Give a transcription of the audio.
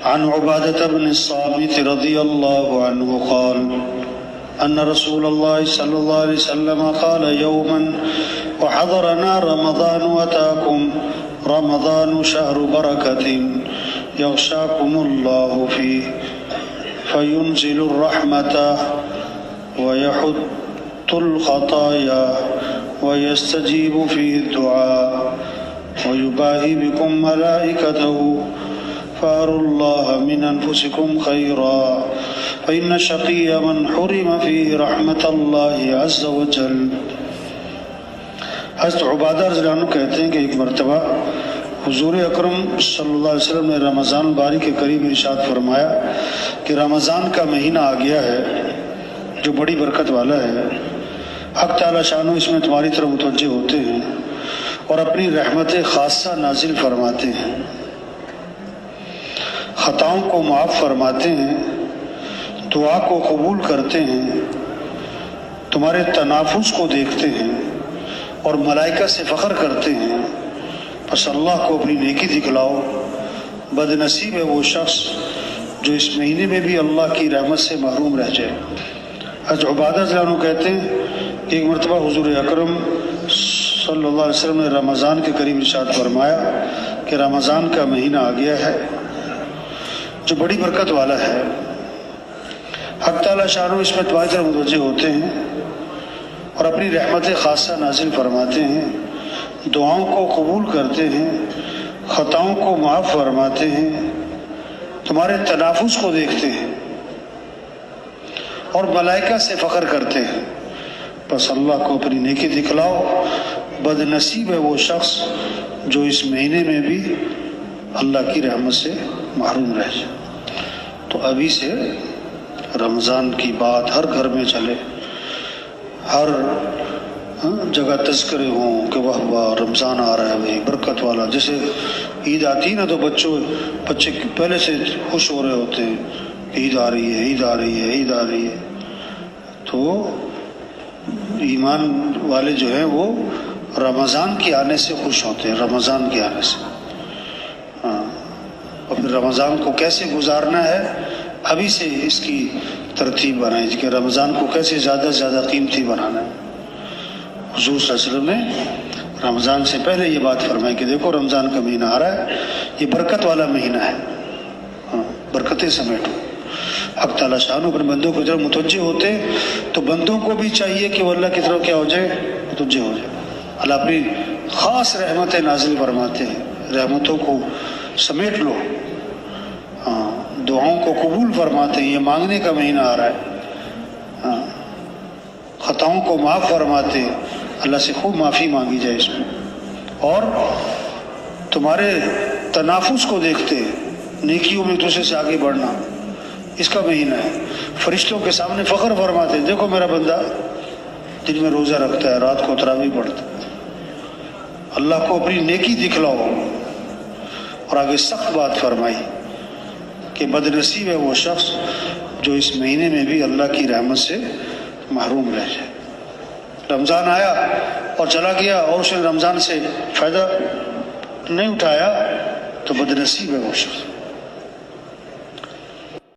عن عبادة بن الصامت رضي الله عنه قال أن رسول الله صلى الله عليه وسلم قال يوما وحضرنا رمضان وأتاكم رمضان شهر بركة يغشاكم الله فيه فينزل الرحمة ويحط الخطايا ويستجيب فيه الدعاء ويباهي بكم ملائكته فاروا الله من أنفسكم خيرا فإن الشقي من حرم فيه رحمة الله عز وجل۔ حضرت عبادہ رضی اللہ عنہ کہتے ہیں کہ ایک مرتبہ حضور اکرم صلی اللہ علیہ وسلم نے رمضان مبارک کے قریب ارشاد فرمایا کہ رمضان کا مہینہ آ گیا ہے جو بڑی برکت والا ہے، حق تعالی شانو اس میں تمہاری طرف متوجہ ہوتے ہیں اور اپنی رحمت خاصہ نازل فرماتے ہیں، خطاؤں کو معاف فرماتے ہیں، دعا کو قبول کرتے ہیں، تمہارے تنافس کو دیکھتے ہیں اور ملائکہ سے فخر کرتے ہیں، پس اللہ کو اپنی نیکی دکھلاؤ، بد نصیب ہے وہ شخص جو اس مہینے میں بھی اللہ کی رحمت سے محروم رہ جائے۔ حضرت عبادہ رضی اللہ عنہ کہتے ہیں کہ ایک مرتبہ حضور اکرم صلی اللہ علیہ وسلم نے رمضان کے قریب ارشاد فرمایا کہ رمضان کا مہینہ آ گیا ہے جو بڑی برکت والا ہے، حق تعالی شانو اس میں تمہاری طرف متوجہ ہوتے ہیں اور اپنی رحمت خاصہ نازل فرماتے ہیں، دعاؤں کو قبول کرتے ہیں، خطاؤں کو معاف فرماتے ہیں، تمہارے تنافس کو دیکھتے ہیں اور ملائکہ سے فخر کرتے ہیں، بس اللہ کو اپنی نیکی دکھلاؤ، بد نصیب ہے وہ شخص جو اس مہینے میں بھی اللہ کی رحمت سے محروم رہ جائے۔ تو ابھی سے رمضان کی بات ہر گھر میں چلے، ہر جگہ تذکرے ہوں کہ واہ واہ رمضان آ رہا ہے بھائی برکت والا۔ جیسے عید آتی نا تو بچے پہلے سے خوش ہو رہے ہوتے ہیں، عید آ رہی ہے، عید آ رہی ہے، عید آ رہی ہے۔ تو ایمان والے جو ہیں وہ رمضان کے آنے سے خوش ہوتے ہیں، رمضان کے آنے سے، اور پھر رمضان کو کیسے گزارنا ہے ابھی سے اس کی ترتیب بنائی کہ رمضان کو کیسے زیادہ سے زیادہ قیمتی بنانا ہے۔ حضور صلی اللہ علیہ وسلم نے رمضان سے پہلے یہ بات فرمائی کہ دیکھو رمضان کا مہینہ آ رہا ہے، یہ برکت والا مہینہ ہے، برکتیں سمیٹو۔ حق تعالیٰ شان اپنے بندوں کی طرف متوجہ ہوتے تو بندوں کو بھی چاہیے کہ وہ اللہ کی طرف کیا ہو جائے، متوجہ ہو جائے۔ اللہ اپنی خاص رحمتیں نازل فرماتے ہیں، رحمتوں کو سمیٹ لو، دعاؤں کو قبول فرماتے ہیں، یہ مانگنے کا مہینہ آ رہا ہے، خطاؤں کو معاف فرماتے ہیں، اللہ سے خوب معافی مانگی جائے اس میں، اور تمہارے تنافس کو دیکھتے ہیں، نیکیوں میں ایک دوسرے سے آگے بڑھنا، اس کا مہینہ ہے۔ فرشتوں کے سامنے فخر فرماتے ہیں، دیکھو میرا بندہ دن میں روزہ رکھتا ہے، رات کو تراویح پڑھتا ہے، اللہ کو اپنی نیکی دکھلاؤ۔ اور آگے سخت بات فرمائی کہ بد نصیب ہے وہ شخص جو اس مہینے میں بھی اللہ کی رحمت سے محروم رہ جائے۔ رمضان آیا اور چلا گیا اور اس نے رمضان سے فائدہ نہیں اٹھایا تو بد نصیب ہے وہ شخص۔